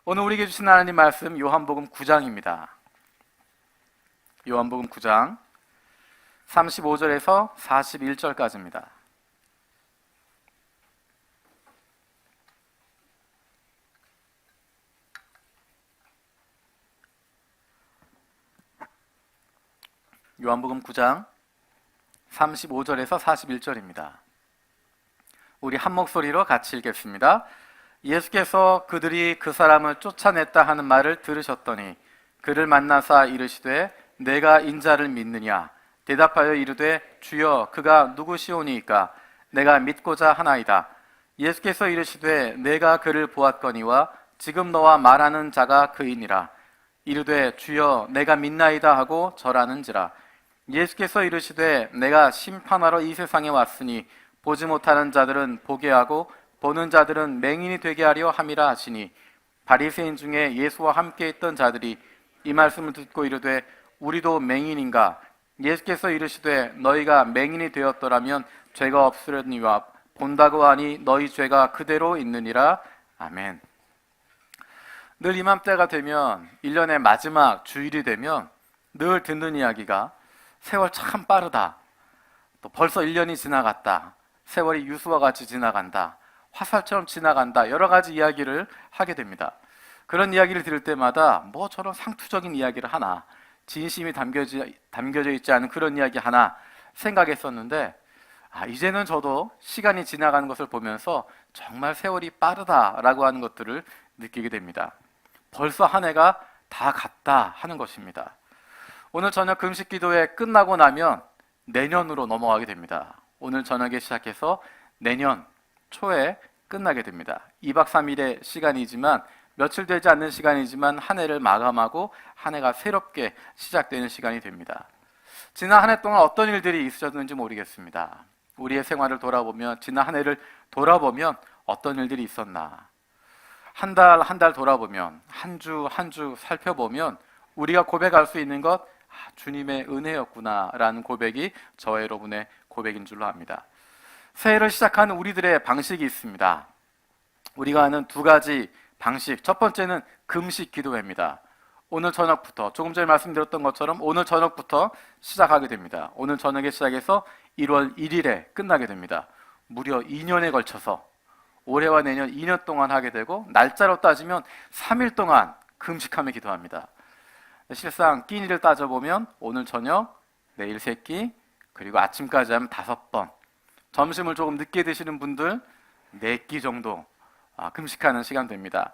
오늘 우리에게 주신 하나님 말씀 요한복음 9장입니다. 요한복음 9장 35절에서 41절까지입니다. 요한복음 9장 35절에서 41절입니다. 우리 한 목소리로 같이 읽겠습니다. 예수께서 그들이 그 사람을 쫓아냈다 하는 말을 들으셨더니 그를 만나사 이르시되 내가 인자를 믿느냐? 대답하여 이르되 주여 그가 누구시오니이까? 내가 믿고자 하나이다. 예수께서 이르시되 내가 그를 보았거니와 지금 너와 말하는 자가 그이니라. 이르되 주여 내가 믿나이다 하고 절하는지라. 예수께서 이르시되 내가 심판하러 이 세상에 왔으니 보지 못하는 자들은 보게 하고 보는 자들은 맹인이 되게 하려 함이라 하시니 바리새인 중에 예수와 함께 있던 자들이 이 말씀을 듣고 이르되 우리도 맹인인가? 예수께서 이르시되 너희가 맹인이 되었더라면 죄가 없으려니와 본다고 하니 너희 죄가 그대로 있느니라. 아멘. 늘 이맘때가 되면 1년의 마지막 주일이 되면 늘 듣는 이야기가 세월 참 빠르다, 또 벌써 1년이 지나갔다, 세월이 유수와 같이 지나간다, 화살처럼 지나간다, 여러 가지 이야기를 하게 됩니다. 그런 이야기를 들을 때마다 뭐 저런 상투적인 이야기를 하나, 진심이 담겨져 있지 않은 그런 이야기 하나 생각했었는데 이제는 저도 시간이 지나가는 것을 보면서 정말 세월이 빠르다라고 하는 것들을 느끼게 됩니다. 벌써 한 해가 다 갔다 하는 것입니다. 오늘 저녁 금식 기도회 끝나고 나면 내년으로 넘어가게 됩니다. 오늘 저녁에 시작해서 내년 초에 끝나게 됩니다. 2박 3일의 시간이지만 며칠 되지 않는 시간이지만 한 해를 마감하고 한 해가 새롭게 시작되는 시간이 됩니다. 지난 한 해 동안 어떤 일들이 있으셨는지 모르겠습니다. 우리의 생활을 돌아보면, 지난 한 해를 돌아보면 어떤 일들이 있었나, 한 달 돌아보면, 한 주 한 주 살펴보면 우리가 고백할 수 있는 것, 주님의 은혜였구나 라는 고백이 저와 여러분의 고백인 줄로 압니다. 새해를 시작하는 우리들의 방식이 있습니다. 우리가 하는 두 가지 방식, 첫 번째는 금식 기도회입니다. 오늘 저녁부터, 조금 전에 말씀드렸던 것처럼 오늘 저녁부터 시작하게 됩니다. 오늘 저녁에 시작해서 1월 1일에 끝나게 됩니다. 무려 2년에 걸쳐서, 올해와 내년 2년 동안 하게 되고, 날짜로 따지면 3일 동안 금식하며 기도합니다. 실상 끼니를 따져보면 오늘 저녁, 내일 3끼, 그리고 아침까지 하면 5번, 점심을 조금 늦게 드시는 분들 4끼 정도 금식하는 시간 됩니다.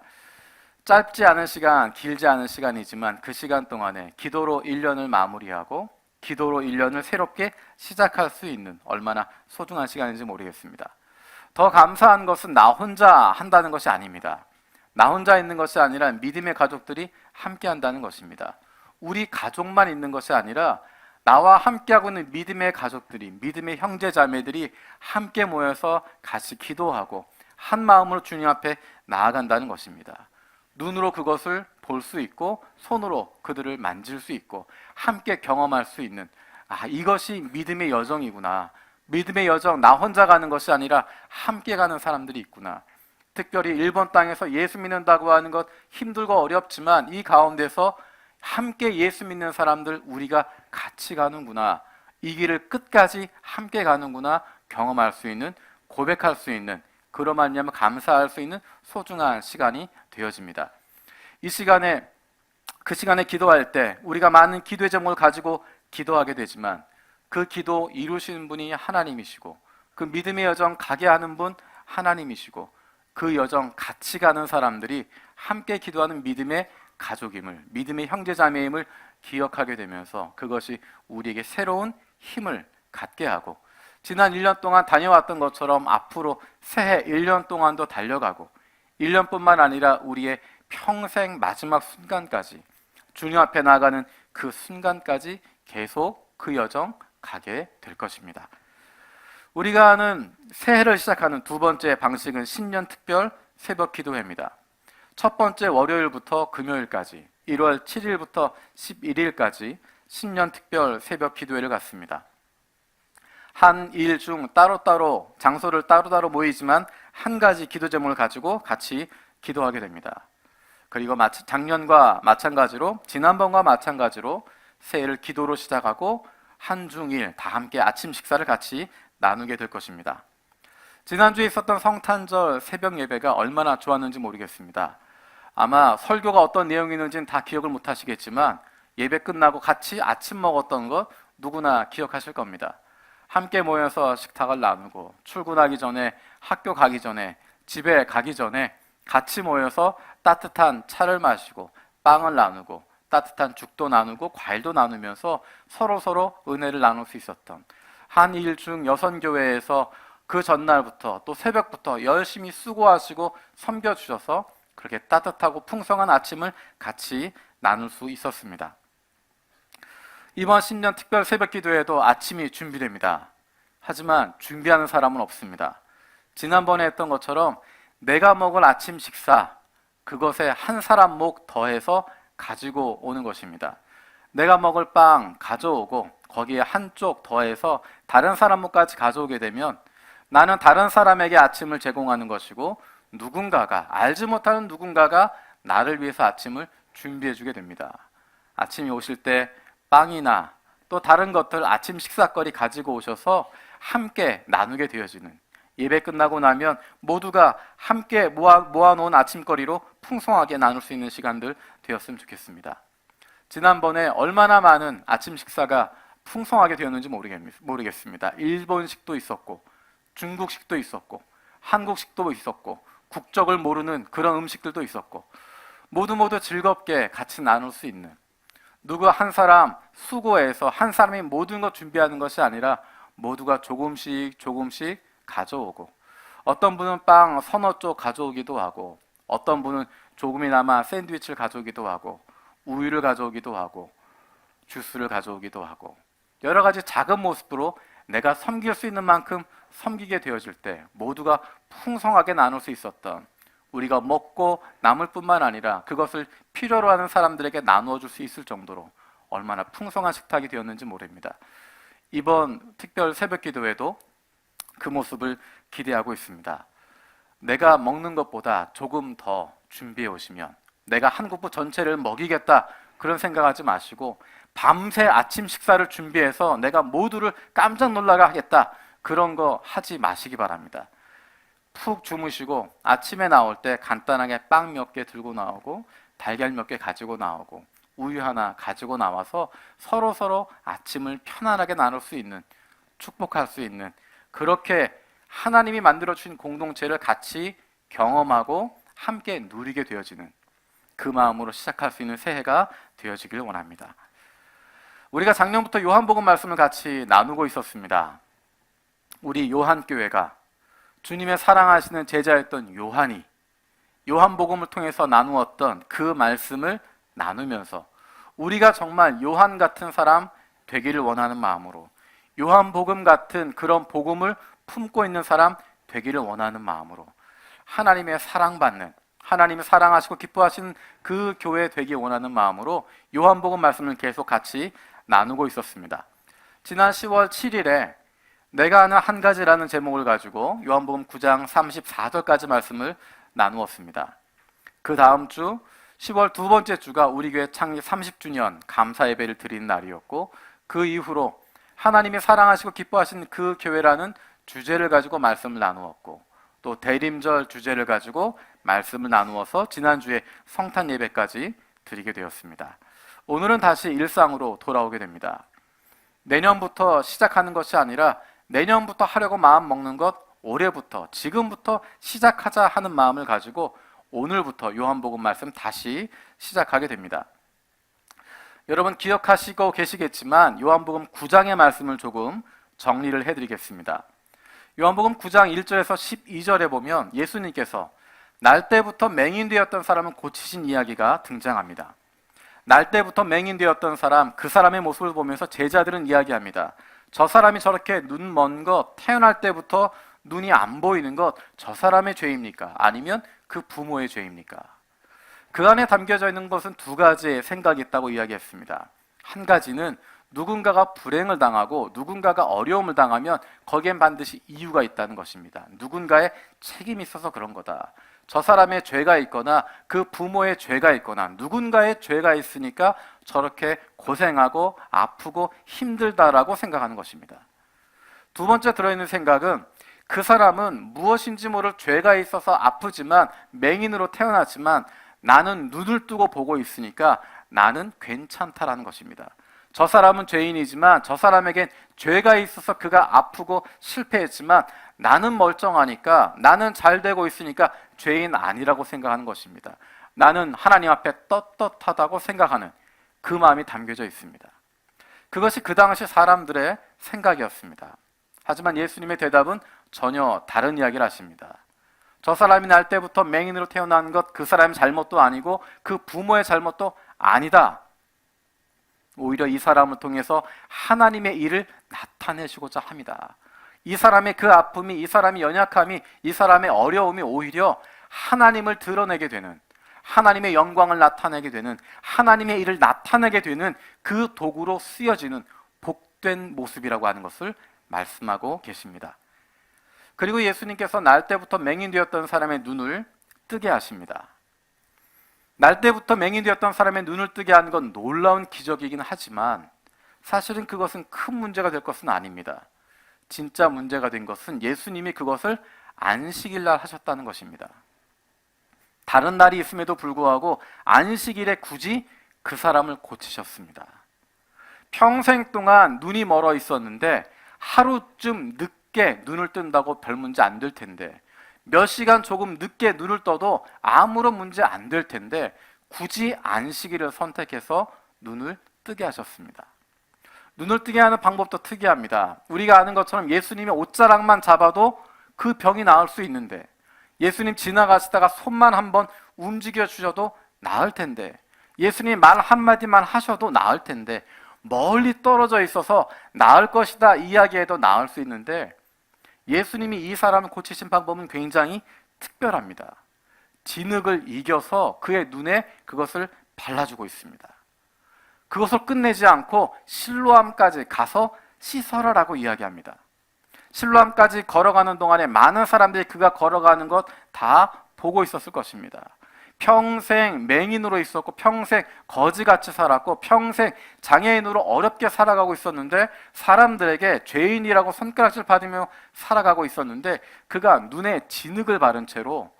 짧지 않은 시간, 길지 않은 시간이지만 그 시간 동안에 기도로 1년을 마무리하고 기도로 1년을 새롭게 시작할 수 있는 얼마나 소중한 시간인지 모르겠습니다. 더 감사한 것은 나 혼자 한다는 것이 아닙니다. 나 혼자 있는 것이 아니라 믿음의 가족들이 함께 한다는 것입니다. 우리 가족만 있는 것이 아니라 나와 함께하고 있는 믿음의 가족들이, 믿음의 형제 자매들이 함께 모여서 같이 기도하고 한 마음으로 주님 앞에 나아간다는 것입니다. 눈으로 그것을 볼 수 있고 손으로 그들을 만질 수 있고 함께 경험할 수 있는, 이것이 믿음의 여정이구나. 믿음의 여정, 나 혼자 가는 것이 아니라 함께 가는 사람들이 있구나. 특별히 일본 땅에서 예수 믿는다고 하는 것 힘들고 어렵지만 이 가운데서 함께 예수 믿는 사람들, 우리가 같이 가는구나, 이 길을 끝까지 함께 가는구나 경험할 수 있는, 고백할 수 있는, 그로 말미암아 감사할 수 있는 소중한 시간이 되어집니다. 이 시간에, 그 시간에 기도할 때 우리가 많은 기도의 제목을 가지고 기도하게 되지만 그 기도 이루시는 분이 하나님이시고 그 믿음의 여정 가게 하는 분 하나님이시고 그 여정 같이 가는 사람들이 함께 기도하는 믿음의 가족임을, 믿음의 형제자매임을 기억하게 되면서 그것이 우리에게 새로운 힘을 갖게 하고 지난 1년 동안 다녀왔던 것처럼 앞으로 새해 1년 동안도 달려가고 1년뿐만 아니라 우리의 평생 마지막 순간까지, 주님 앞에 나아가는 그 순간까지 계속 그 여정 가게 될 것입니다. 우리가 하는 새해를 시작하는 두 번째 방식은 신년 특별 새벽 기도회입니다. 첫 번째 월요일부터 금요일까지 1월 7일부터 11일까지 신년 특별 새벽 기도회를 갖습니다. 한 일 중 따로따로, 장소를 따로따로 모이지만 한 가지 기도 제목을 가지고 같이 기도하게 됩니다. 그리고 작년과 마찬가지로 지난번과 마찬가지로 새해를 기도로 시작하고 한중일 다 함께 아침 식사를 같이 나누게 될 것입니다. 지난주에 있었던 성탄절 새벽 예배가 얼마나 좋았는지 모르겠습니다. 아마 설교가 어떤 내용이 있는지는 다 기억을 못 하시겠지만 예배 끝나고 같이 아침 먹었던 것 누구나 기억하실 겁니다. 함께 모여서 식탁을 나누고 출근하기 전에, 학교 가기 전에, 집에 가기 전에 같이 모여서 따뜻한 차를 마시고 빵을 나누고 따뜻한 죽도 나누고 과일도 나누면서 서로 은혜를 나눌 수 있었던 한일중 여선교회에서 그 전날부터 또 새벽부터 열심히 수고하시고 섬겨주셔서 그렇게 따뜻하고 풍성한 아침을 같이 나눌 수 있었습니다. 이번 신년 특별 새벽 기도에도 아침이 준비됩니다. 하지만 준비하는 사람은 없습니다. 지난번에 했던 것처럼 내가 먹을 아침 식사, 그것에 한 사람 목 더해서 가지고 오는 것입니다. 내가 먹을 빵 가져오고 거기에 한쪽 더해서 다른 사람 목까지 가져오게 되면 나는 다른 사람에게 아침을 제공하는 것이고 누군가가, 알지 못하는 누군가가 나를 위해서 아침을 준비해 주게 됩니다. 아침이 오실 때 빵이나 또 다른 것들 아침 식사거리 가지고 오셔서 함께 나누게 되어지는, 예배 끝나고 나면 모두가 함께 모아놓은 아침거리로 풍성하게 나눌 수 있는 시간들 되었으면 좋겠습니다. 지난번에 얼마나 많은 아침 식사가 풍성하게 되었는지 모르겠습니다. 일본식도 있었고 중국식도 있었고 한국식도 있었고 국적을 모르는 그런 음식들도 있었고 모두 즐겁게 같이 나눌 수 있는, 누구 한 사람 수고해서 한 사람이 모든 것 준비하는 것이 아니라 모두가 조금씩 가져오고, 어떤 분은 빵 서너 쪽 가져오기도 하고 어떤 분은 조금이나마 샌드위치를 가져오기도 하고 우유를 가져오기도 하고 주스를 가져오기도 하고 여러 가지 작은 모습으로 내가 섬길 수 있는 만큼 섬기게 되어질 때 모두가 풍성하게 나눌 수 있었던, 우리가 먹고 남을 뿐만 아니라 그것을 필요로 하는 사람들에게 나누어 줄 수 있을 정도로 얼마나 풍성한 식탁이 되었는지 모릅니다. 이번 특별 새벽 기도에도 그 모습을 기대하고 있습니다. 내가 먹는 것보다 조금 더 준비해 오시면 내가 한국부 전체를 먹이겠다 그런 생각하지 마시고 밤새 아침 식사를 준비해서 내가 모두를 깜짝 놀라게 하겠다 그런 거 하지 마시기 바랍니다. 푹 주무시고 아침에 나올 때 간단하게 빵 몇 개 들고 나오고 달걀 몇 개 가지고 나오고 우유 하나 가지고 나와서 서로 아침을 편안하게 나눌 수 있는, 축복할 수 있는, 그렇게 하나님이 만들어주신 공동체를 같이 경험하고 함께 누리게 되어지는 그 마음으로 시작할 수 있는 새해가 되어지길 원합니다. 우리가 작년부터 요한복음 말씀을 같이 나누고 있었습니다. 우리 요한교회가 주님의 사랑하시는 제자였던 요한이 요한복음을 통해서 나누었던 그 말씀을 나누면서 우리가 정말 요한 같은 사람 되기를 원하는 마음으로, 요한복음 같은 그런 복음을 품고 있는 사람 되기를 원하는 마음으로 하나님의 사랑받는, 하나님이 사랑하시고 기뻐하시는 그 교회 되기 원하는 마음으로 요한복음 말씀을 계속 같이 나누고 있었습니다. 지난 10월 7일에 내가 아는 한 가지라는 제목을 가지고 요한복음 9장 34절까지 말씀을 나누었습니다. 그 다음 주 10월 두 번째 주가 우리 교회 창립 30주년 감사 예배를 드리는 날이었고, 그 이후로 하나님이 사랑하시고 기뻐하시는 그 교회라는 주제를 가지고 말씀을 나누었고, 또 대림절 주제를 가지고 말씀을 나누어서 지난주에 성탄 예배까지 드리게 되었습니다. 오늘은 다시 일상으로 돌아오게 됩니다. 내년부터 시작하는 것이 아니라 내년부터 하려고 마음 먹는 것, 올해부터, 지금부터 시작하자 하는 마음을 가지고 오늘부터 요한복음 말씀 다시 시작하게 됩니다. 여러분 기억하시고 계시겠지만 요한복음 9장의 말씀을 조금 정리를 해드리겠습니다. 요한복음 9장 1절에서 12절에 보면 예수님께서 날 때부터 맹인되었던 사람을 고치신 이야기가 등장합니다. 날 때부터 맹인되었던 사람, 그 사람의 모습을 보면서 제자들은 이야기합니다. 저 사람이 저렇게 눈 먼 것, 태어날 때부터 눈이 안 보이는 것, 저 사람의 죄입니까? 아니면 그 부모의 죄입니까? 그 안에 담겨져 있는 것은 두 가지의 생각이 있다고 이야기했습니다. 한 가지는 누군가가 불행을 당하고 누군가가 어려움을 당하면 거기엔 반드시 이유가 있다는 것입니다. 누군가의 책임이 있어서 그런 거다. 저 사람의 죄가 있거나 그 부모의 죄가 있거나 누군가의 죄가 있으니까 저렇게 고생하고 아프고 힘들다라고 생각하는 것입니다. 두 번째 들어있는 생각은 그 사람은 무엇인지 모를 죄가 있어서 아프지만 맹인으로 태어났지만 나는 눈을 뜨고 보고 있으니까 나는 괜찮다라는 것입니다. 저 사람은 죄인이지만 저 사람에겐 죄가 있어서 그가 아프고 실패했지만 나는 멀쩡하니까 나는 잘 되고 있으니까 죄인 아니라고 생각하는 것입니다. 나는 하나님 앞에 떳떳하다고 생각하는 그 마음이 담겨져 있습니다. 그것이 그 당시 사람들의 생각이었습니다. 하지만 예수님의 대답은 전혀 다른 이야기를 하십니다. 저 사람이 날 때부터 맹인으로 태어난 것 그 사람의 잘못도 아니고 그 부모의 잘못도 아니다. 오히려 이 사람을 통해서 하나님의 일을 나타내시고자 합니다. 이 사람의 그 아픔이, 이 사람의 연약함이, 이 사람의 어려움이 오히려 하나님을 드러내게 되는, 하나님의 영광을 나타내게 되는, 하나님의 일을 나타내게 되는 그 도구로 쓰여지는 복된 모습이라고 하는 것을 말씀하고 계십니다. 그리고 예수님께서 날 때부터 맹인되었던 사람의 눈을 뜨게 하십니다. 날 때부터 맹인되었던 사람의 눈을 뜨게 하는 건 놀라운 기적이긴 하지만 사실은 그것은 큰 문제가 될 것은 아닙니다. 진짜 문제가 된 것은 예수님이 그것을 안식일 날 하셨다는 것입니다. 다른 날이 있음에도 불구하고 안식일에 굳이 그 사람을 고치셨습니다. 평생 동안 눈이 멀어 있었는데 하루쯤 늦게 눈을 뜬다고 별 문제 안 될 텐데, 몇 시간 조금 늦게 눈을 떠도 아무런 문제 안 될 텐데 굳이 안식일을 선택해서 눈을 뜨게 하셨습니다. 눈을 뜨게 하는 방법도 특이합니다. 우리가 아는 것처럼 예수님의 옷자락만 잡아도 그 병이 나을 수 있는데, 예수님 지나가시다가 손만 한번 움직여 주셔도 나을 텐데, 예수님 말 한마디만 하셔도 나을 텐데, 멀리 떨어져 있어서 나을 것이다 이야기해도 나을 수 있는데, 예수님이 이 사람을 고치신 방법은 굉장히 특별합니다. 진흙을 이겨서 그의 눈에 그것을 발라주고 있습니다. 그것을 끝내지 않고 실로암까지 가서 씻어라라고 이야기합니다. 실로암까지 걸어가는 동안에 많은 사람들이 그가 걸어가는 것 다 보고 있었을 것입니다. 평생 맹인으로 있었고 평생 거지같이 살았고 평생 장애인으로 어렵게 살아가고 있었는데 사람들에게 죄인이라고 손가락질 받으며 살아가고 있었는데 그가 눈에 진흙을 바른 채로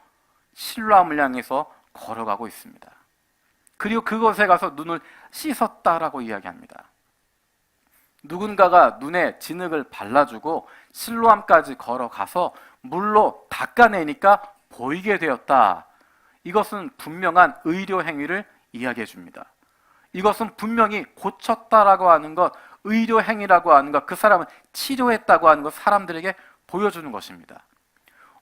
실로암을 향해서 걸어가고 있습니다. 그리고 그곳에 가서 눈을 씻었다라고 이야기합니다. 누군가가 눈에 진흙을 발라주고 실로암까지 걸어가서 물로 닦아내니까 보이게 되었다. 이것은 분명한 의료 행위를 이야기해 줍니다. 이것은 분명히 고쳤다라고 하는 것, 의료 행위라고 하는 것, 그 사람은 치료했다고 하는 것, 사람들에게 보여주는 것입니다.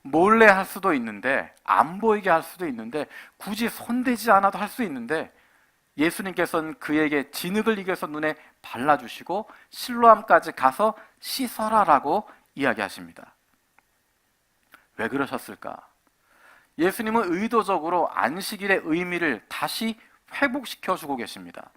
몰래 할 수도 있는데, 안 보이게 할 수도 있는데, 굳이 손대지 않아도 할 수 있는데, 예수님께서는 그에게 진흙을 이겨서 눈에 발라주시고 실로암까지 가서 씻어라라고 이야기하십니다. 왜 그러셨을까? 예수님은 의도적으로 안식일의 의미를 다시 회복시켜주고 계십니다.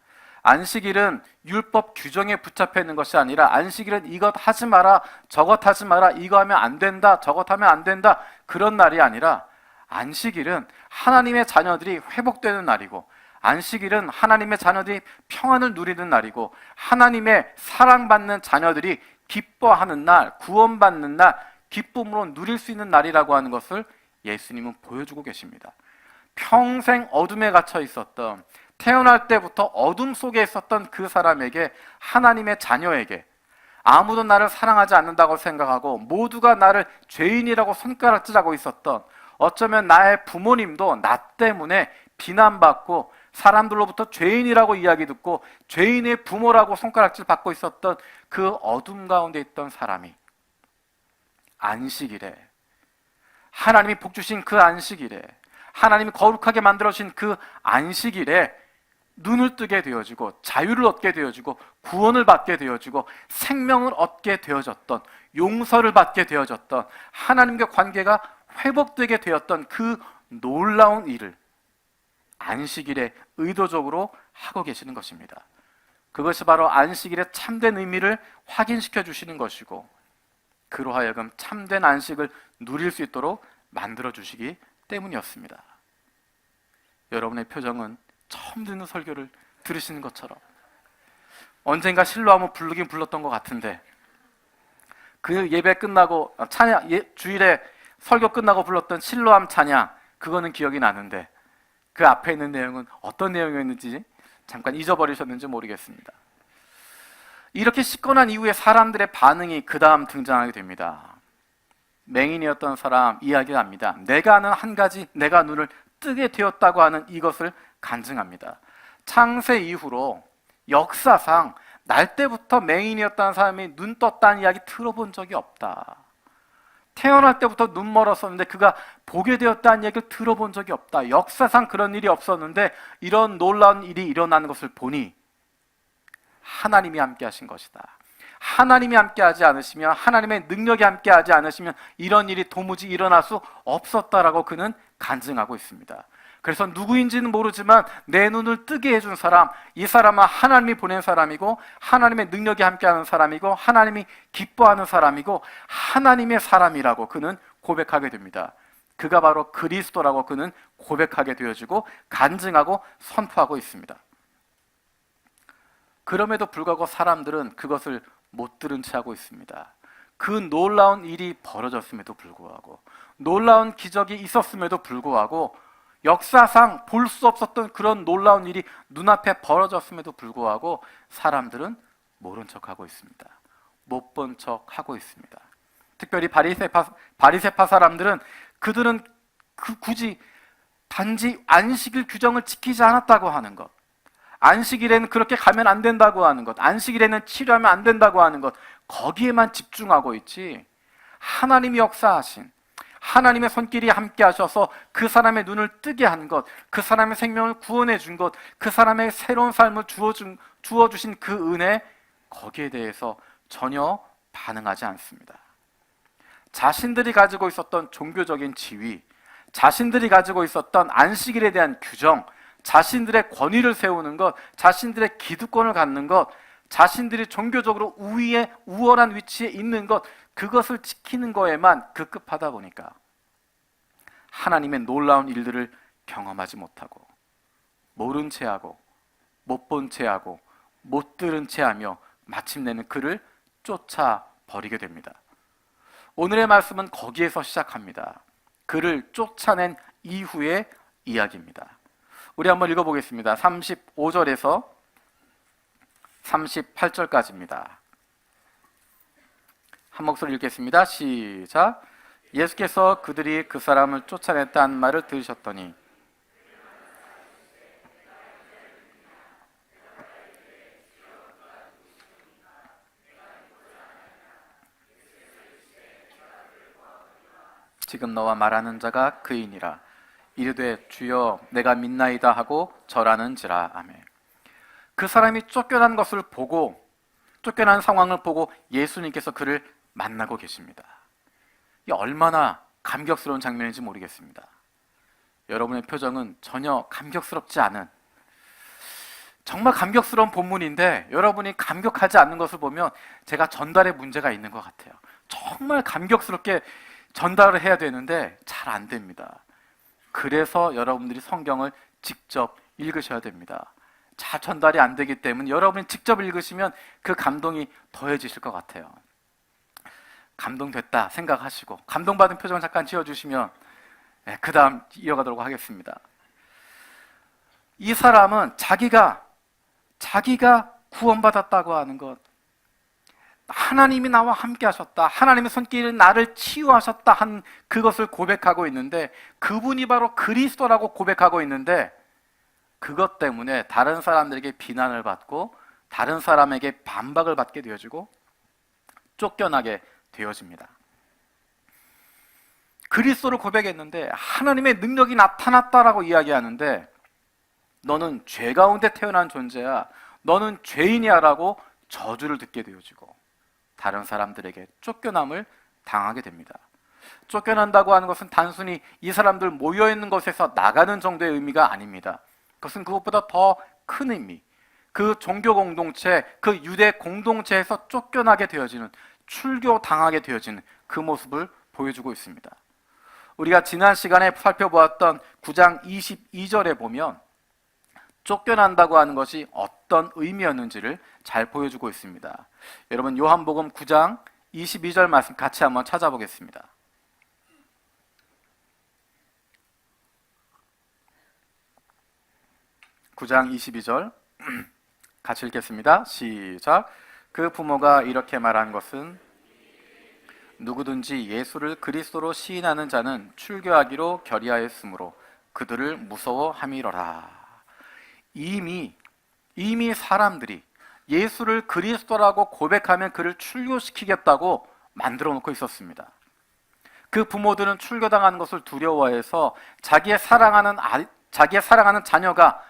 안식일은 율법 규정에 붙잡혀 있는 것이 아니라 안식일은 이것 하지 마라, 저것 하지 마라, 이거 하면 안 된다, 저것 하면 안 된다, 그런 날이 아니라 안식일은 하나님의 자녀들이 회복되는 날이고, 안식일은 하나님의 자녀들이 평안을 누리는 날이고, 하나님의 사랑받는 자녀들이 기뻐하는 날, 구원받는 날, 기쁨으로 누릴 수 있는 날이라고 하는 것을 예수님은 보여주고 계십니다. 평생 어둠에 갇혀 있었던, 태어날 때부터 어둠 속에 있었던 그 사람에게, 하나님의 자녀에게, 아무도 나를 사랑하지 않는다고 생각하고 모두가 나를 죄인이라고 손가락질하고 있었던, 어쩌면 나의 부모님도 나 때문에 비난받고 사람들로부터 죄인이라고 이야기 듣고 죄인의 부모라고 손가락질 받고 있었던 그 어둠 가운데 있던 사람이 안식일에, 하나님이 복 주신 그 안식일에, 하나님이 거룩하게 만들어주신 그 안식일에 눈을 뜨게 되어지고 자유를 얻게 되어지고 구원을 받게 되어지고 생명을 얻게 되어졌던, 용서를 받게 되어졌던, 하나님과 관계가 회복되게 되었던 그 놀라운 일을 안식일에 의도적으로 하고 계시는 것입니다. 그것이 바로 안식일의 참된 의미를 확인시켜 주시는 것이고, 그로 하여금 참된 안식을 누릴 수 있도록 만들어 주시기 때문이었습니다. 여러분의 표정은 처음 듣는 설교를 들으시는 것처럼 언젠가 실로암을 부르긴 불렀던 것 같은데 그 예배 끝나고 찬양 주일에 설교 끝나고 불렀던 실로암 찬양 그거는 기억이 나는데 그 앞에 있는 내용은 어떤 내용이었는지 잠깐 잊어버리셨는지 모르겠습니다. 이렇게 시건한 이후에 사람들의 반응이 그 다음 등장하게 됩니다. 맹인이었던 사람 이야기가 납니다. 내가 아는 한 가지 내가 눈을 뜨게 되었다고 하는 이것을 간증합니다. 창세 이후로 역사상 날 때부터 맹인이었다는 사람이 눈 떴다는 이야기 들어본 적이 없다. 태어날 때부터 눈 멀었었는데 그가 보게 되었다는 얘기를 들어본 적이 없다. 역사상 그런 일이 없었는데 이런 놀라운 일이 일어나는 것을 보니 하나님이 함께 하신 것이다. 하나님이 함께 하지 않으시면, 하나님의 능력이 함께 하지 않으시면 이런 일이 도무지 일어날 수 없었다라고 그는 간증하고 있습니다. 그래서 누구인지는 모르지만 내 눈을 뜨게 해준 사람, 이 사람은 하나님이 보낸 사람이고 하나님의 능력이 함께하는 사람이고 하나님이 기뻐하는 사람이고 하나님의 사람이라고 그는 고백하게 됩니다. 그가 바로 그리스도라고 그는 고백하게 되어지고 간증하고 선포하고 있습니다. 그럼에도 불구하고 사람들은 그것을 못 들은 채 하고 있습니다. 그 놀라운 일이 벌어졌음에도 불구하고, 놀라운 기적이 있었음에도 불구하고, 역사상 볼 수 없었던 그런 놀라운 일이 눈앞에 벌어졌음에도 불구하고 사람들은 모른 척하고 있습니다. 못 본 척하고 있습니다. 특별히 바리새파 사람들은 그들은 굳이 단지 안식일 규정을 지키지 않았다고 하는 것, 안식일에는 그렇게 가면 안 된다고 하는 것, 안식일에는 치료하면 안 된다고 하는 것, 거기에만 집중하고 있지 하나님이 역사하신 하나님의 손길이 함께 하셔서 그 사람의 눈을 뜨게 한 것, 그 사람의 생명을 구원해 준 것, 그 사람의 새로운 삶을 주어주신 그 은혜, 거기에 대해서 전혀 반응하지 않습니다. 자신들이 가지고 있었던 종교적인 지위, 자신들이 가지고 있었던 안식일에 대한 규정, 자신들의 권위를 세우는 것, 자신들의 기득권을 갖는 것, 자신들이 종교적으로 우월한 위치에 있는 것, 그것을 지키는 거에만 급급하다 보니까 하나님의 놀라운 일들을 경험하지 못하고, 모른 채하고, 못 본 채하고, 못 들은 채하며 마침내는 그를 쫓아버리게 됩니다. 오늘의 말씀은 거기에서 시작합니다. 그를 쫓아낸 이후의 이야기입니다. 우리 한번 읽어보겠습니다. 35절에서 38절까지입니다. 한 목소리 읽겠습니다. 시작. 예수께서 그들이 그 사람을 쫓아냈다는 말을 들으셨더니 지금 너와 말하는 자가 그이니라. 이르되 주여 내가 믿나이다 하고 절하는지라. 아멘. 그 사람이 쫓겨난 것을 보고, 쫓겨난 상황을 보고 예수님께서 그를 만나고 계십니다. 이게 얼마나 감격스러운 장면인지 모르겠습니다. 여러분의 표정은 전혀 감격스럽지 않은, 정말 감격스러운 본문인데 여러분이 감격하지 않는 것을 보면 제가 전달에 문제가 있는 것 같아요. 정말 감격스럽게 전달을 해야 되는데 잘 안 됩니다. 그래서 여러분들이 성경을 직접 읽으셔야 됩니다. 잘 전달이 안 되기 때문에 여러분이 직접 읽으시면 그 감동이 더해지실 것 같아요. 감동됐다 생각하시고 감동받은 표정을 잠깐 지어주시면 그 다음 이어가도록 하겠습니다. 이 사람은 자기가 구원받았다고 하는 것, 하나님이 나와 함께 하셨다, 하나님의 손길이 나를 치유하셨다 한 그것을 고백하고 있는데, 그분이 바로 그리스도라고 고백하고 있는데, 그것 때문에 다른 사람들에게 비난을 받고 다른 사람에게 반박을 받게 되어지고 쫓겨나게 되어집니다. 그리스도를 고백했는데 하나님의 능력이 나타났다라고 이야기하는데, 너는 죄 가운데 태어난 존재야, 너는 죄인이야 라고 저주를 듣게 되어지고 다른 사람들에게 쫓겨남을 당하게 됩니다. 쫓겨난다고 하는 것은 단순히 이 사람들 모여있는 것에서 나가는 정도의 의미가 아닙니다. 그것은 그것보다 더 큰 의미, 그 종교 공동체, 그 유대 공동체에서 쫓겨나게 되어지는, 출교당하게 되어지는 그 모습을 보여주고 있습니다. 우리가 지난 시간에 살펴보았던 9장 22절에 보면 쫓겨난다고 하는 것이 어떤 의미였는지를 잘 보여주고 있습니다. 여러분, 요한복음 9장 22절 말씀 같이 한번 찾아보겠습니다. 9장 22절 같이 읽겠습니다. 시작. 그 부모가 이렇게 말한 것은 누구든지 예수를 그리스도로 시인하는 자는 출교하기로 결의하였으므로 그들을 무서워함이로라. 이미 사람들이 예수를 그리스도라고 고백하면 그를 출교시키겠다고 만들어 놓고 있었습니다. 그 부모들은 출교당하는 것을 두려워해서 자기의 사랑하는 자녀가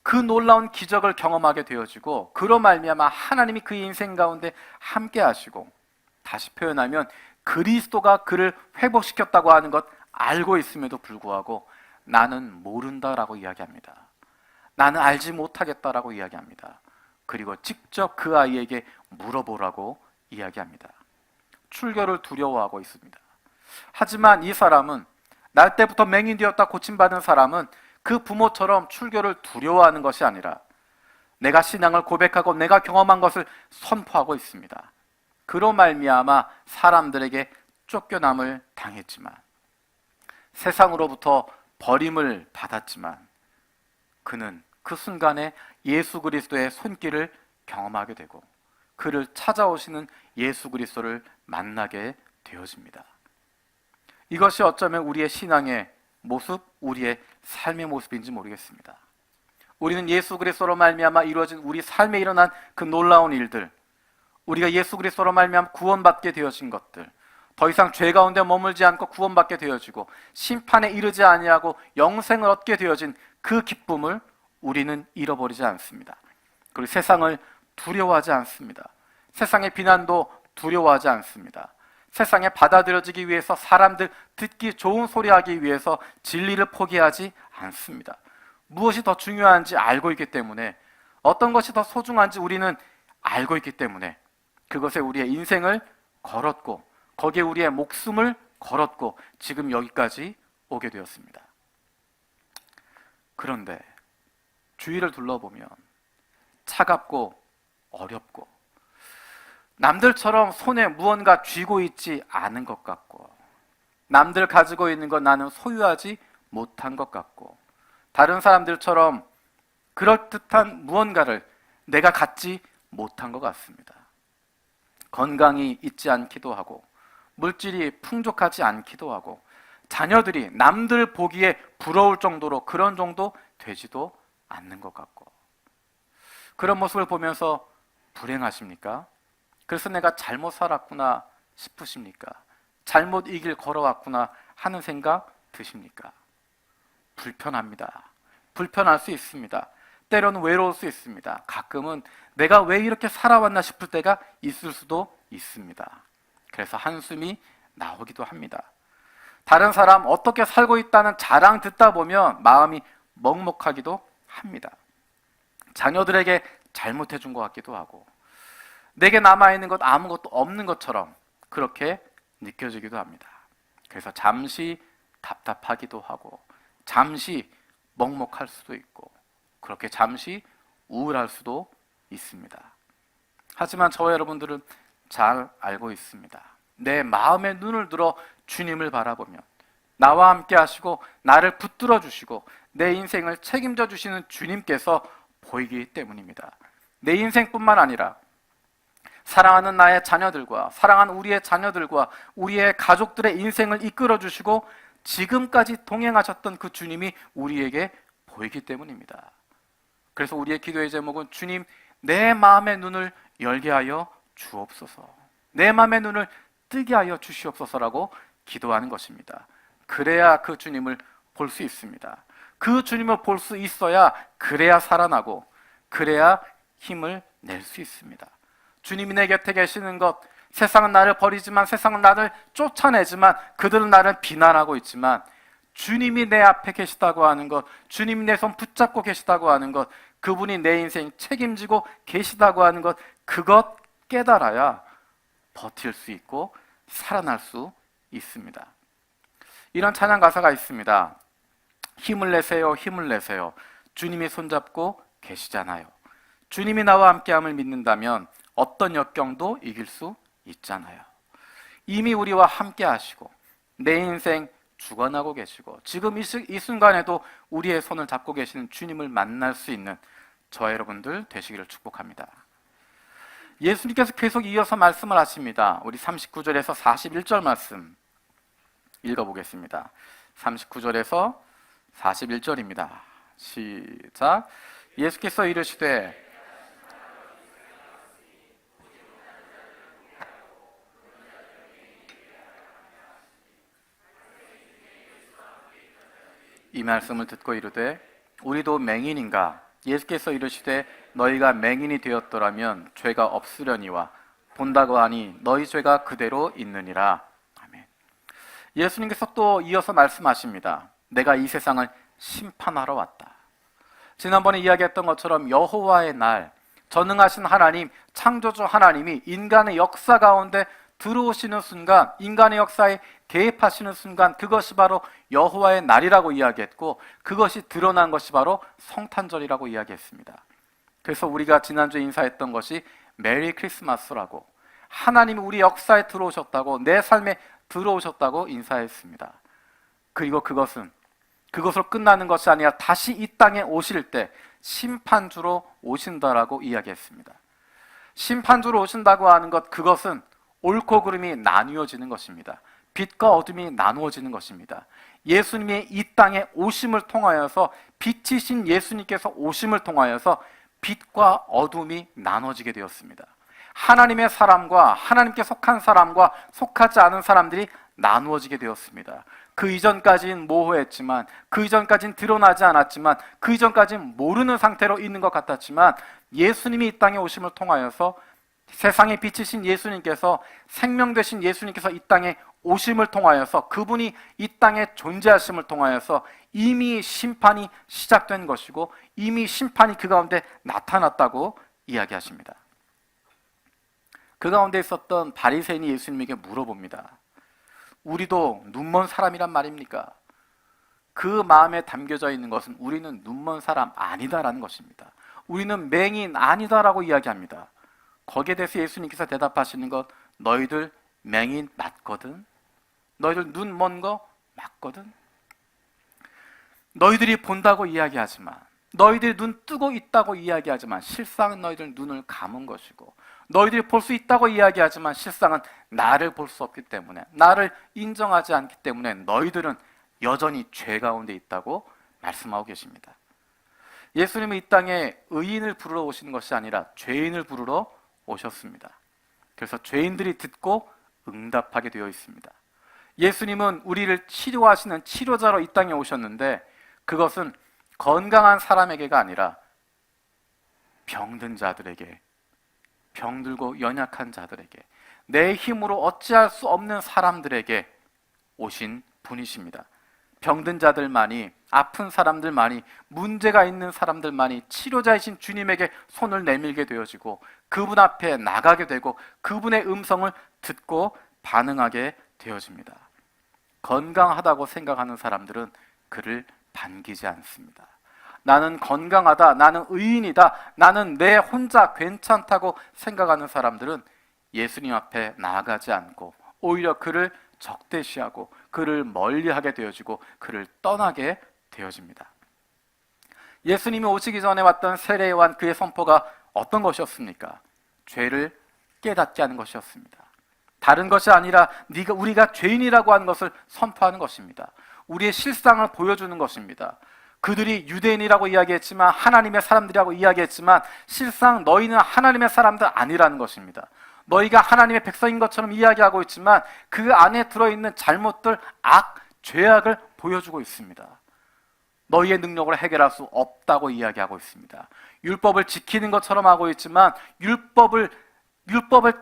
그 놀라운 기적을 경험하게 되어지고 그로 말미암아 하나님이 그의 인생 가운데 함께 하시고, 다시 표현하면 그리스도가 그를 회복시켰다고 하는 것 알고 있음에도 불구하고 나는 모른다라고 이야기합니다. 나는 알지 못하겠다라고 이야기합니다. 그리고 직접 그 아이에게 물어보라고 이야기합니다. 출교를 두려워하고 있습니다. 하지만 이 사람은, 날 때부터 맹인되었다 고침받은 사람은 그 부모처럼 출교를 두려워하는 것이 아니라 내가 신앙을 고백하고 내가 경험한 것을 선포하고 있습니다. 그로 말미암아 사람들에게 쫓겨남을 당했지만, 세상으로부터 버림을 받았지만, 그는 그 순간에 예수 그리스도의 손길을 경험하게 되고 그를 찾아오시는 예수 그리스도를 만나게 되어집니다. 이것이 어쩌면 우리의 신앙의 모습, 우리의 삶의 모습인지 모르겠습니다. 우리는 예수 그리스도로 말미암아 이루어진 우리 삶에 일어난 그 놀라운 일들, 우리가 예수 그리스도로 말미암아 구원받게 되어진 것들, 더 이상 죄 가운데 머물지 않고 구원받게 되어지고 심판에 이르지 아니하고 영생을 얻게 되어진 그 기쁨을 우리는 잃어버리지 않습니다. 그리고 세상을 두려워하지 않습니다. 세상의 비난도 두려워하지 않습니다. 세상에 받아들여지기 위해서, 사람들 듣기 좋은 소리 하기 위해서 진리를 포기하지 않습니다. 무엇이 더 중요한지 알고 있기 때문에, 어떤 것이 더 소중한지 우리는 알고 있기 때문에 그것에 우리의 인생을 걸었고 거기에 우리의 목숨을 걸었고 지금 여기까지 오게 되었습니다. 그런데 주위를 둘러보면 차갑고 어렵고 남들처럼 손에 무언가 쥐고 있지 않은 것 같고, 남들 가지고 있는 것 나는 소유하지 못한 것 같고, 다른 사람들처럼 그럴듯한 무언가를 내가 갖지 못한 것 같습니다. 건강이 있지 않기도 하고, 물질이 풍족하지 않기도 하고, 자녀들이 남들 보기에 부러울 정도로 그런 정도 되지도 않는 것 같고, 그런 모습을 보면서 불행하십니까? 그래서 내가 잘못 살았구나 싶으십니까? 잘못 이 길 걸어왔구나 하는 생각 드십니까? 불편합니다. 불편할 수 있습니다. 때로는 외로울 수 있습니다. 가끔은 내가 왜 이렇게 살아왔나 싶을 때가 있을 수도 있습니다. 그래서 한숨이 나오기도 합니다. 다른 사람 어떻게 살고 있다는 자랑 듣다 보면 마음이 먹먹하기도 합니다. 자녀들에게 잘못해 준 것 같기도 하고, 내게 남아있는 것 아무것도 없는 것처럼 그렇게 느껴지기도 합니다. 그래서 잠시 답답하기도 하고, 잠시 먹먹할 수도 있고, 그렇게 잠시 우울할 수도 있습니다. 하지만 저와 여러분들은 잘 알고 있습니다. 내 마음의 눈을 들어 주님을 바라보면 나와 함께 하시고 나를 붙들어 주시고 내 인생을 책임져 주시는 주님께서 보이기 때문입니다. 내 인생뿐만 아니라 사랑하는 나의 자녀들과 사랑하는 우리의 자녀들과 우리의 가족들의 인생을 이끌어 주시고 지금까지 동행하셨던 그 주님이 우리에게 보이기 때문입니다. 그래서 우리의 기도의 제목은 주님, 내 마음의 눈을 열게 하여 주옵소서, 내 마음의 눈을 뜨게 하여 주시옵소서라고 기도하는 것입니다. 그래야 그 주님을 볼 수 있습니다. 그 주님을 볼 수 있어야, 그래야 살아나고 그래야 힘을 낼 수 있습니다. 주님이 내 곁에 계시는 것, 세상은 나를 버리지만, 세상은 나를 쫓아내지만, 그들은 나를 비난하고 있지만 주님이 내 앞에 계시다고 하는 것, 주님이 내 손 붙잡고 계시다고 하는 것, 그분이 내 인생 책임지고 계시다고 하는 것, 그것 깨달아야 버틸 수 있고 살아날 수 있습니다. 이런 찬양 가사가 있습니다. 힘을 내세요, 힘을 내세요. 주님이 손잡고 계시잖아요. 주님이 나와 함께함을 믿는다면 어떤 역경도 이길 수 있잖아요. 이미 우리와 함께 하시고 내 인생 주관하고 계시고 지금 이 순간에도 우리의 손을 잡고 계시는 주님을 만날 수 있는 저와 여러분들 되시기를 축복합니다. 예수님께서 계속 이어서 말씀을 하십니다. 우리 39절에서 41절 말씀 읽어보겠습니다. 39절에서 41절입니다. 시작. 예수께서 이르시되 이 말씀을 듣고 이르되 우리도 맹인인가? 예수께서 이르시되 너희가 맹인이 되었더라면 죄가 없으려니와 본다고 하니 너희 죄가 그대로 있느니라. 아멘. 예수님께서 또 이어서 말씀하십니다. 내가 이 세상을 심판하러 왔다. 지난번에 이야기했던 것처럼 여호와의 날, 전능하신 하나님, 창조주 하나님이 인간의 역사 가운데 들어오시는 순간, 인간의 역사에 개입하시는 순간, 그것이 바로 여호와의 날이라고 이야기했고, 그것이 드러난 것이 바로 성탄절이라고 이야기했습니다. 그래서 우리가 지난주에 인사했던 것이 메리 크리스마스라고, 하나님이 우리 역사에 들어오셨다고, 내 삶에 들어오셨다고 인사했습니다. 그리고 그것으로 끝나는 것이 아니라 다시 이 땅에 오실 때 심판주로 오신다라고 이야기했습니다. 심판주로 오신다고 하는 것, 그것은 옳고 그름이 나뉘어지는 것입니다. 빛과 어둠이 나누어지는 것입니다. 예수님의 이 땅에 오심을 통하여서, 빛이신 예수님께서 오심을 통하여서 빛과 어둠이 나눠지게 되었습니다. 하나님의 사람과 하나님께 속한 사람과 속하지 않은 사람들이 나누어지게 되었습니다. 그 이전까지는 모호했지만, 그 이전까지는 드러나지 않았지만, 그 이전까지는 모르는 상태로 있는 것 같았지만, 예수님이 이 땅에 오심을 통하여서, 세상의 빛이신 예수님께서, 생명 되신 예수님께서 이 땅에 오심을 통하여서, 그분이 이 땅에 존재하심을 통하여서 이미 심판이 시작된 것이고, 이미 심판이 그 가운데 나타났다고 이야기하십니다. 그 가운데 있었던 바리새인이 예수님에게 물어봅니다. 우리도 눈먼 사람이란 말입니까? 그 마음에 담겨져 있는 것은 우리는 눈먼 사람 아니다라는 것입니다. 우리는 맹인 아니다라고 이야기합니다. 거기에 대해서 예수님께서 대답하시는 것, 너희들 맹인 맞거든? 너희들 눈 먼 거 맞거든? 너희들이 본다고 이야기하지만, 너희들이 눈 뜨고 있다고 이야기하지만 실상은 너희들 눈을 감은 것이고, 너희들이 볼 수 있다고 이야기하지만 실상은 나를 볼 수 없기 때문에, 나를 인정하지 않기 때문에 너희들은 여전히 죄 가운데 있다고 말씀하고 계십니다. 예수님은 이 땅에 의인을 부르러 오시는 것이 아니라 죄인을 부르러 오셨습니다. 그래서 죄인들이 듣고 응답하게 되어 있습니다. 예수님은 우리를 치료하시는 치료자로 이 땅에 오셨는데, 그것은 건강한 사람에게가 아니라 병든 자들에게, 병들고 연약한 자들에게, 내 힘으로 어찌할 수 없는 사람들에게 오신 분이십니다. 병든 자들만이, 아픈 사람들만이, 문제가 있는 사람들만이 치료자이신 주님에게 손을 내밀게 되어지고, 그분 앞에 나가게 되고, 그분의 음성을 듣고 반응하게 되어집니다. 건강하다고 생각하는 사람들은 그를 반기지 않습니다. 나는 건강하다, 나는 의인이다, 나는 내 혼자 괜찮다고 생각하는 사람들은 예수님 앞에 나아가지 않고 오히려 그를 적대시하고 그를 멀리하게 되어지고 그를 떠나게 되어집니다. 예수님이 오시기 전에 왔던 세례 요한, 그의 선포가 어떤 것이었습니까? 죄를 깨닫게 하는 것이었습니다. 다른 것이 아니라 우리가 죄인이라고 하는 것을 선포하는 것입니다. 우리의 실상을 보여주는 것입니다. 그들이 유대인이라고 이야기했지만, 하나님의 사람들이라고 이야기했지만, 실상 너희는 하나님의 사람들 아니라는 것입니다. 너희가 하나님의 백성인 것처럼 이야기하고 있지만 그 안에 들어있는 잘못들, 죄악을 보여주고 있습니다. 너희의 능력으로 해결할 수 없다고 이야기하고 있습니다. 율법을 지키는 것처럼 하고 있지만, 율법을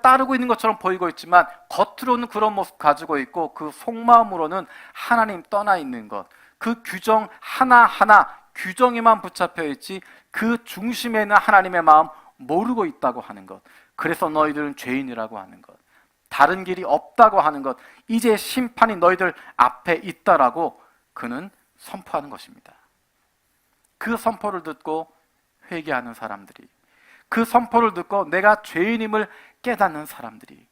따르고 있는 것처럼 보이고 있지만 겉으로는 그런 모습 가지고 있고, 그 속마음으로는 하나님 떠나 있는 것, 그 규정 하나하나 규정에만 붙잡혀 있지 그 중심에 있는 하나님의 마음 모르고 있다고 하는 것, 그래서 너희들은 죄인이라고 하는 것. 다른 길이 없다고 하는 것, 이제 심판이 너희들 앞에 있다라고 그는 선포하는 것입니다. 그 선포를 듣고 회개하는 사람들이, 그 선포를 듣고 내가 죄인임을 깨닫는 사람들이,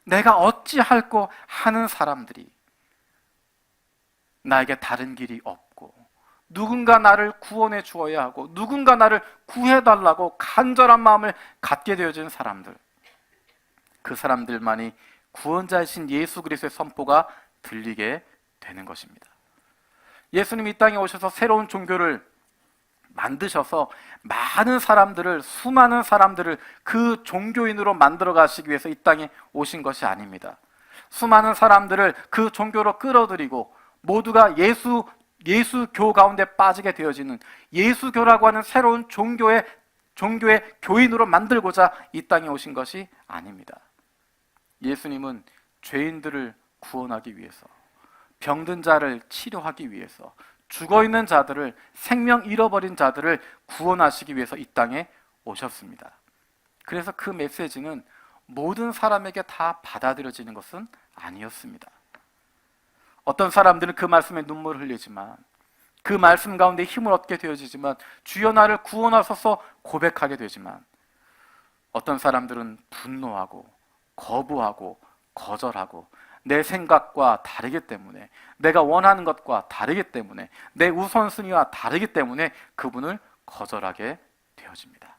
내가 어찌할꼬 하는 사람들이, 나에게 다른 길이 없고 누군가 나를 구원해 주어야 하고 누군가 나를 구해달라고 간절한 마음을 갖게 되어지는 사람들, 그 사람들만이 구원자이신 예수 그리스도의 선포가 들리게 되는 것입니다. 예수님이 이 땅에 오셔서 새로운 종교를 만드셔서 많은 사람들을, 수많은 사람들을 그 종교인으로 만들어 가시기 위해서 이 땅에 오신 것이 아닙니다. 수많은 사람들을 그 종교로 끌어들이고 모두가 예수교 가운데 빠지게 되어지는 예수교라고 하는 새로운 종교의 교인으로 만들고자 이 땅에 오신 것이 아닙니다. 예수님은 죄인들을 구원하기 위해서, 병든 자를 치료하기 위해서, 죽어있는 자들을, 생명 잃어버린 자들을 구원하시기 위해서 이 땅에 오셨습니다. 그래서 그 메시지는 모든 사람에게 다 받아들여지는 것은 아니었습니다. 어떤 사람들은 그 말씀에 눈물을 흘리지만, 그 말씀 가운데 힘을 얻게 되어지지만, 주여 나를 구원하소서 고백하게 되지만, 어떤 사람들은 분노하고 거부하고 거절하고 내 생각과 다르기 때문에, 내가 원하는 것과 다르기 때문에, 내 우선순위와 다르기 때문에 그분을 거절하게 되어집니다.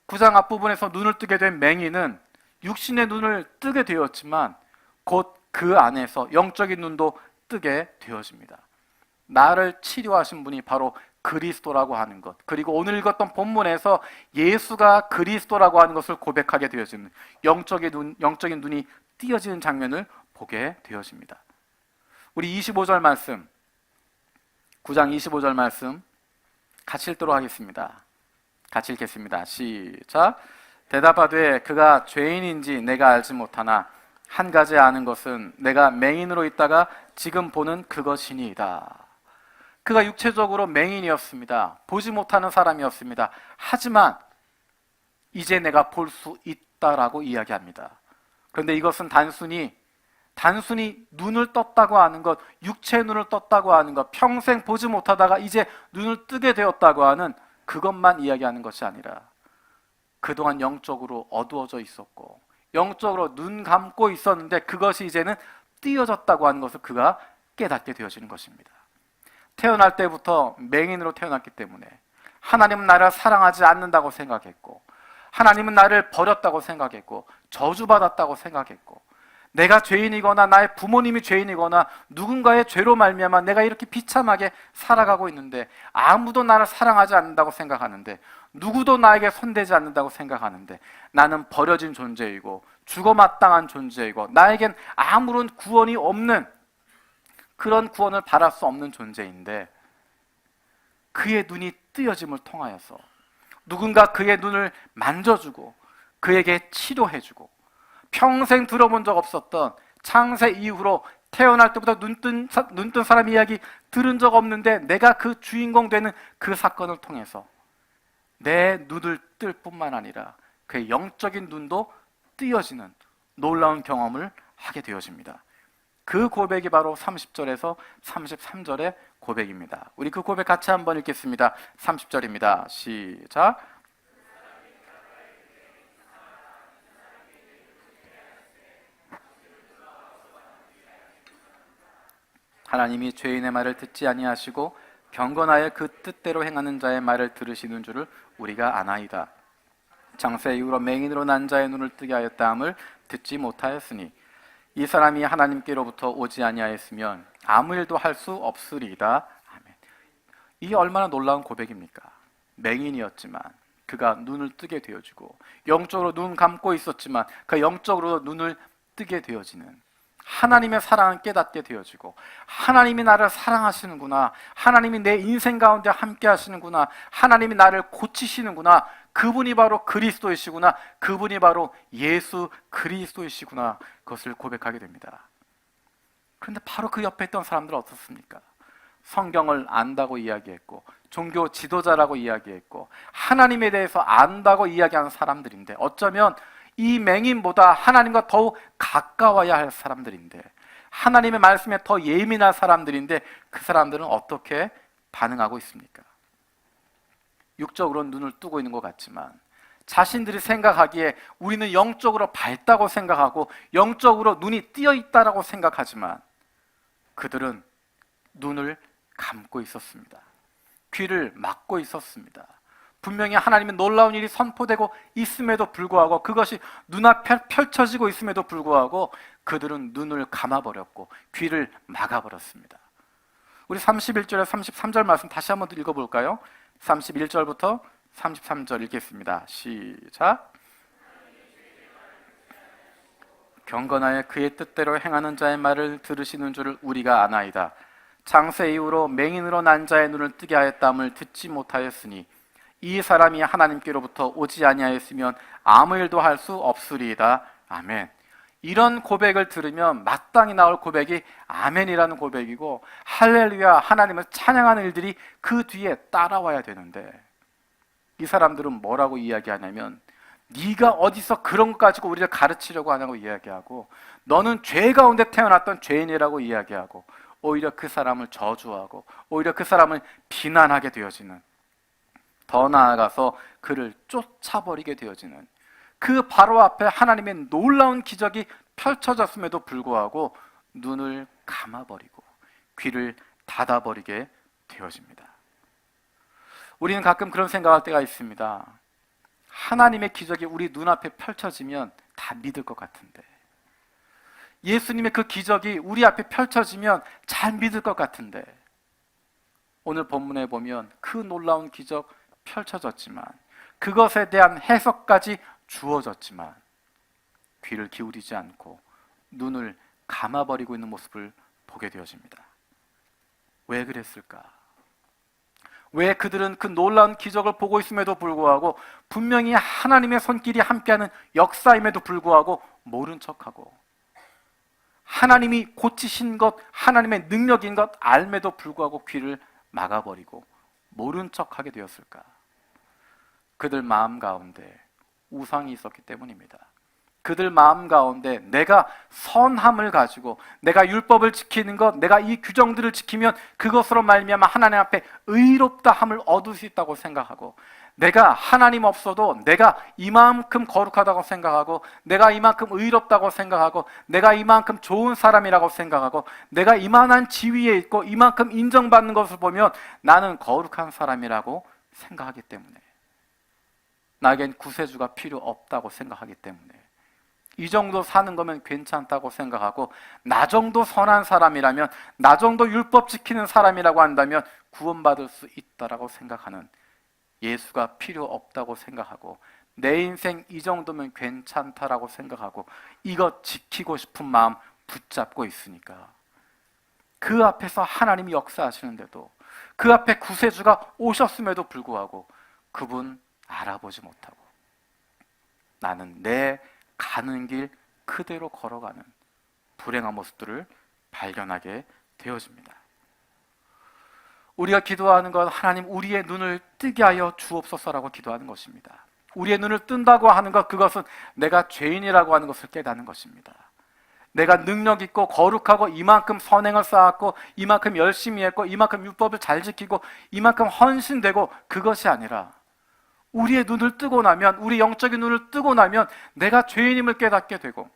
9장 앞부분에서 눈을 뜨게 된 맹인은 육신의 눈을 뜨게 되었지만 곧 그 안에서 영적인 눈도 뜨게 되어집니다. 나를 치료하신 분이 바로 그리스도라고 하는 것, 그리고 오늘 읽었던 본문에서 예수가 그리스도라고 하는 것을 고백하게 되어지는 영적인 눈이 띄어지는 장면을 보게 되어집니다. 우리 25절 말씀, 9장 25절 말씀 같이 읽도록 하겠습니다. 같이 읽겠습니다. 시작. 대답하되 그가 죄인인지 내가 알지 못하나 한 가지 아는 것은 내가 맹인으로 있다가 지금 보는 그것이니이다. 그가 육체적으로 맹인이었습니다. 보지 못하는 사람이었습니다. 하지만 이제 내가 볼 수 있다라고 이야기합니다. 그런데 이것은 단순히 눈을 떴다고 하는 것, 육체의 눈을 떴다고 하는 것, 평생 보지 못하다가 이제 눈을 뜨게 되었다고 하는 그것만 이야기하는 것이 아니라 그동안 영적으로 어두워져 있었고 영적으로 눈 감고 있었는데 그것이 이제는 띄어졌다고 하는 것을 그가 깨닫게 되어지는 것입니다. 태어날 때부터 맹인으로 태어났기 때문에 하나님은 나를 사랑하지 않는다고 생각했고, 하나님은 나를 버렸다고 생각했고, 저주받았다고 생각했고, 내가 죄인이거나 나의 부모님이 죄인이거나 누군가의 죄로 말미암아 내가 이렇게 비참하게 살아가고 있는데, 아무도 나를 사랑하지 않는다고 생각하는데, 누구도 나에게 손대지 않는다고 생각하는데, 나는 버려진 존재이고 죽어마땅한 존재이고 나에겐 아무런 구원이 없는, 그런 구원을 바랄 수 없는 존재인데, 그의 눈이 뜨여짐을 통하여서 누군가 그의 눈을 만져주고 그에게 치료해주고, 평생 들어본 적 없었던, 창세 이후로 태어날 때부터 눈뜬 사람 이야기 들은 적 없는데 내가 그 주인공 되는 그 사건을 통해서 내 눈을 뜰 뿐만 아니라 그의 영적인 눈도 뜨여지는 놀라운 경험을 하게 되어집니다. 그 고백이 바로 30절에서 33절의 고백입니다. 우리 그 고백 같이 한번 읽겠습니다. 30절입니다. 시작. 하나님이 죄인의 말을 듣지 아니하시고 경건하여 그 뜻대로 행하는 자의 말을 들으시는 줄을 우리가 아나이다. 창세 이후로 맹인으로 난 자의 눈을 뜨게 하였다함을 듣지 못하였으니 이 사람이 하나님께로부터 오지 아니하였으면 아무 일도 할 수 없으리이다. 아멘. 이게 얼마나 놀라운 고백입니까? 맹인이었지만 그가 눈을 뜨게 되어지고, 영적으로 눈 감고 있었지만 그 영적으로 눈을 뜨게 되어지는, 하나님의 사랑을 깨닫게 되어지고, 하나님이 나를 사랑하시는구나, 하나님이 내 인생 가운데 함께 하시는구나, 하나님이 나를 고치시는구나, 그분이 바로 그리스도이시구나, 그분이 바로 예수 그리스도이시구나, 그것을 고백하게 됩니다. 그런데 바로 그 옆에 있던 사람들은 어떻습니까? 성경을 안다고 이야기했고, 종교 지도자라고 이야기했고, 하나님에 대해서 안다고 이야기하는 사람들인데, 어쩌면 이 맹인보다 하나님과 더욱 가까워야 할 사람들인데, 하나님의 말씀에 더 예민한 사람들인데 그 사람들은 어떻게 반응하고 있습니까? 육적으로는 눈을 뜨고 있는 것 같지만 자신들이 생각하기에 우리는 영적으로 밝다고 생각하고 영적으로 눈이 띄어 있다라고 생각하지만 그들은 눈을 감고 있었습니다. 귀를 막고 있었습니다. 분명히 하나님의 놀라운 일이 선포되고 있음에도 불구하고, 그것이 눈앞에 펼쳐지고 있음에도 불구하고 그들은 눈을 감아버렸고 귀를 막아버렸습니다. 우리 31절에 33절 말씀 다시 한번 읽어볼까요? 31절부터 33절 읽겠습니다. 시작. 경건하여 그의 뜻대로 행하는 자의 말을 들으시는 줄을 우리가 아나이다. 장세 이후로 맹인으로 난 자의 눈을 뜨게 하였다함을 듣지 못하였으니 이 사람이 하나님께로부터 오지 아니하였으면 아무 일도 할 수 없으리이다. 아멘. 이런 고백을 들으면 마땅히 나올 고백이 아멘이라는 고백이고, 할렐루야, 하나님을 찬양하는 일들이 그 뒤에 따라와야 되는데, 이 사람들은 뭐라고 이야기하냐면, 네가 어디서 그런 것 가지고 우리를 가르치려고 하냐고 이야기하고, 너는 죄 가운데 태어났던 죄인이라고 이야기하고, 오히려 그 사람을 저주하고 오히려 그 사람을 비난하게 되어지는, 더 나아가서 그를 쫓아버리게 되어지는, 그 바로 앞에 하나님의 놀라운 기적이 펼쳐졌음에도 불구하고 눈을 감아버리고 귀를 닫아버리게 되어집니다. 우리는 가끔 그런 생각할 때가 있습니다. 하나님의 기적이 우리 눈앞에 펼쳐지면 다 믿을 것 같은데, 예수님의 그 기적이 우리 앞에 펼쳐지면 잘 믿을 것 같은데, 오늘 본문에 보면 그 놀라운 기적 펼쳐졌지만, 그것에 대한 해석까지 주어졌지만 귀를 기울이지 않고 눈을 감아버리고 있는 모습을 보게 되어집니다. 왜 그랬을까? 왜 그들은 그 놀라운 기적을 보고 있음에도 불구하고, 분명히 하나님의 손길이 함께하는 역사임에도 불구하고 모른 척하고, 하나님이 고치신 것, 하나님의 능력인 것 알매도 불구하고 귀를 막아버리고 모른 척하게 되었을까? 그들 마음 가운데 우상이 있었기 때문입니다. 그들 마음 가운데 내가 선함을 가지고, 내가 율법을 지키는 것, 내가 이 규정들을 지키면 그것으로 말미암아 하나님 앞에 의롭다함을 얻을 수 있다고 생각하고, 내가 하나님 없어도 내가 이만큼 거룩하다고 생각하고, 내가 이만큼 의롭다고 생각하고, 내가 이만큼 좋은 사람이라고 생각하고, 내가 이만한 지위에 있고 이만큼 인정받는 것을 보면 나는 거룩한 사람이라고 생각하기 때문에, 나에겐 구세주가 필요 없다고 생각하기 때문에, 이 정도 사는 거면 괜찮다고 생각하고, 나 정도 선한 사람이라면, 나 정도 율법 지키는 사람이라고 한다면 구원받을 수 있다라고 생각하는, 예수가 필요 없다고 생각하고, 내 인생 이 정도면 괜찮다라고 생각하고, 이것 지키고 싶은 마음 붙잡고 있으니까 그 앞에서 하나님이 역사하시는데도, 그 앞에 구세주가 오셨음에도 불구하고 그분 알아보지 못하고 나는 내 가는 길 그대로 걸어가는 불행한 모습들을 발견하게 되어집니다. 우리가 기도하는 건 하나님 우리의 눈을 뜨게 하여 주옵소서라고 기도하는 것입니다. 우리의 눈을 뜬다고 하는 것, 그것은 내가 죄인이라고 하는 것을 깨닫는 것입니다. 내가 능력 있고 거룩하고 이만큼 선행을 쌓았고 이만큼 열심히 했고 이만큼 율법을 잘 지키고 이만큼 헌신되고, 그것이 아니라 우리의 눈을 뜨고 나면, 우리 영적인 눈을 뜨고 나면 내가 죄인임을 깨닫게 되고,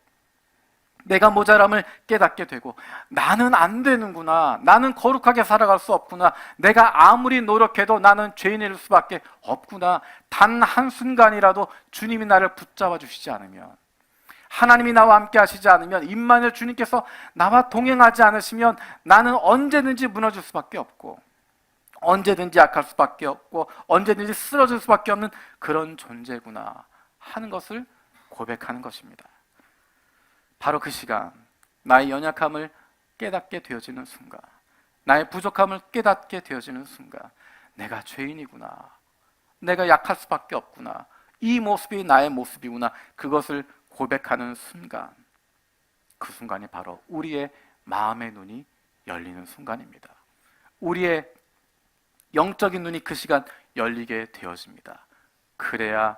내가 모자람을 깨닫게 되고, 나는 안 되는구나, 나는 거룩하게 살아갈 수 없구나, 내가 아무리 노력해도 나는 죄인일 수밖에 없구나, 단 한순간이라도 주님이 나를 붙잡아 주시지 않으면, 하나님이 나와 함께 하시지 않으면, 임마누엘 주님께서 나와 동행하지 않으시면 나는 언제든지 무너질 수밖에 없고, 언제든지 약할 수밖에 없고, 언제든지 쓰러질 수밖에 없는 그런 존재구나 하는 것을 고백하는 것입니다. 바로 그 시간, 나의 연약함을 깨닫게 되어지는 순간, 나의 부족함을 깨닫게 되어지는 순간, 내가 죄인이구나, 내가 약할 수밖에 없구나, 이 모습이 나의 모습이구나, 그것을 고백하는 순간, 그 순간이 바로 우리의 마음의 눈이 열리는 순간입니다. 우리의 영적인 눈이 그 시간 열리게 되어집니다. 그래야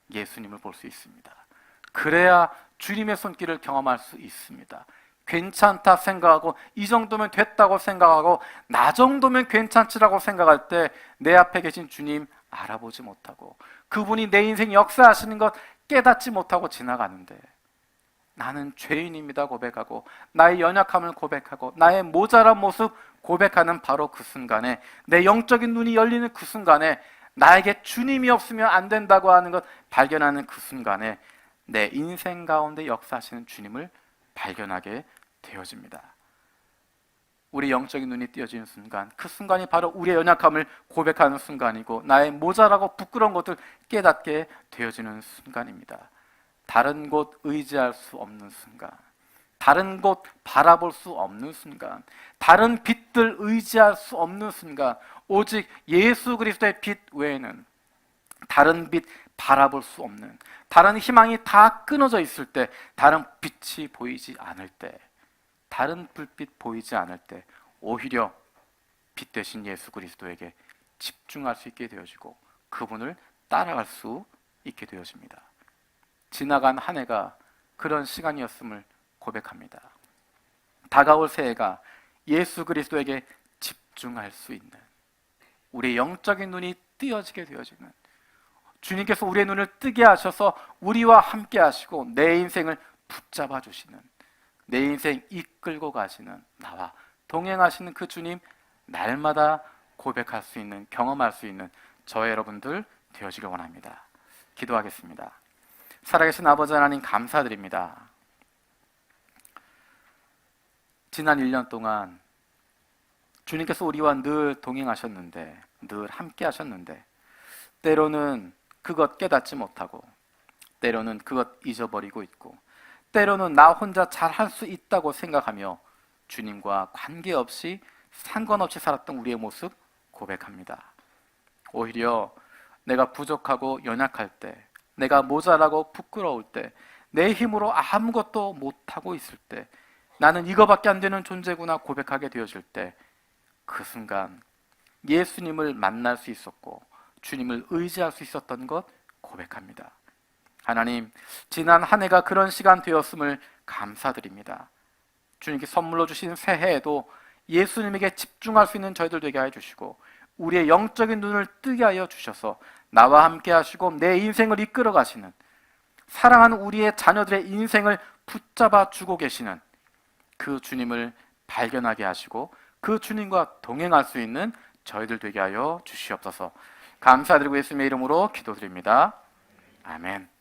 예수님을 볼 수 있습니다. 그래야 주님의 손길을 경험할 수 있습니다. 괜찮다 생각하고 이 정도면 됐다고 생각하고 나 정도면 괜찮지라고 생각할 때 내 앞에 계신 주님 알아보지 못하고 그분이 내 인생 역사하시는 것 깨닫지 못하고 지나가는데, 나는 죄인입니다 고백하고 나의 연약함을 고백하고 나의 모자란 모습 고백하는 바로 그 순간에, 내 영적인 눈이 열리는 그 순간에, 나에게 주님이 없으면 안 된다고 하는 것 발견하는 그 순간에 내 인생 가운데 역사하시는 주님을 발견하게 되어집니다. 우리 영적인 눈이 띄어지는 순간, 그 순간이 바로 우리의 연약함을 고백하는 순간이고 나의 모자라고 부끄러운 것을 깨닫게 되어지는 순간입니다. 다른 곳 의지할 수 없는 순간, 다른 곳 바라볼 수 없는 순간, 다른 빛들 의지할 수 없는 순간, 오직 예수 그리스도의 빛 외에는 다른 빛 바라볼 수 없는, 다른 희망이 다 끊어져 있을 때, 다른 빛이 보이지 않을 때, 다른 불빛 보이지 않을 때 오히려 빛 대신 예수 그리스도에게 집중할 수 있게 되어지고 그분을 따라갈 수 있게 되어집니다. 지나간 한 해가 그런 시간이었음을 고백합니다. 다가올 새해가 예수 그리스도에게 집중할 수 있는, 우리의 영적인 눈이 띄어지게 되어지는, 주님께서 우리의 눈을 뜨게 하셔서 우리와 함께 하시고 내 인생을 붙잡아 주시는, 내 인생 이끌고 가시는, 나와 동행하시는 그 주님 날마다 고백할 수 있는, 경험할 수 있는 저와 여러분들 되어지길 원합니다. 기도하겠습니다. 살아계신 아버지 하나님 감사드립니다. 지난 1년 동안 주님께서 우리와 늘 동행하셨는데, 늘 함께 하셨는데, 때로는 그것 깨닫지 못하고, 때로는 그것 잊어버리고 있고, 때로는 나 혼자 잘할 수 있다고 생각하며 주님과 관계없이 상관없이 살았던 우리의 모습 고백합니다. 오히려 내가 부족하고 연약할 때, 내가 모자라고 부끄러울 때, 내 힘으로 아무것도 못하고 있을 때, 나는 이거밖에 안 되는 존재구나 고백하게 되어질 때, 그 순간 예수님을 만날 수 있었고 주님을 의지할 수 있었던 것 고백합니다. 하나님, 지난 한 해가 그런 시간 되었음을 감사드립니다. 주님께 선물로 주신 새해에도 예수님에게 집중할 수 있는 저희들 되게 해주시고 우리의 영적인 눈을 뜨게 하여 주셔서 나와 함께 하시고 내 인생을 이끌어 가시는, 사랑하는 우리의 자녀들의 인생을 붙잡아 주고 계시는 그 주님을 발견하게 하시고 그 주님과 동행할 수 있는 저희들 되게 하여 주시옵소서. 감사드리고 예수님의 이름으로 기도드립니다. 아멘.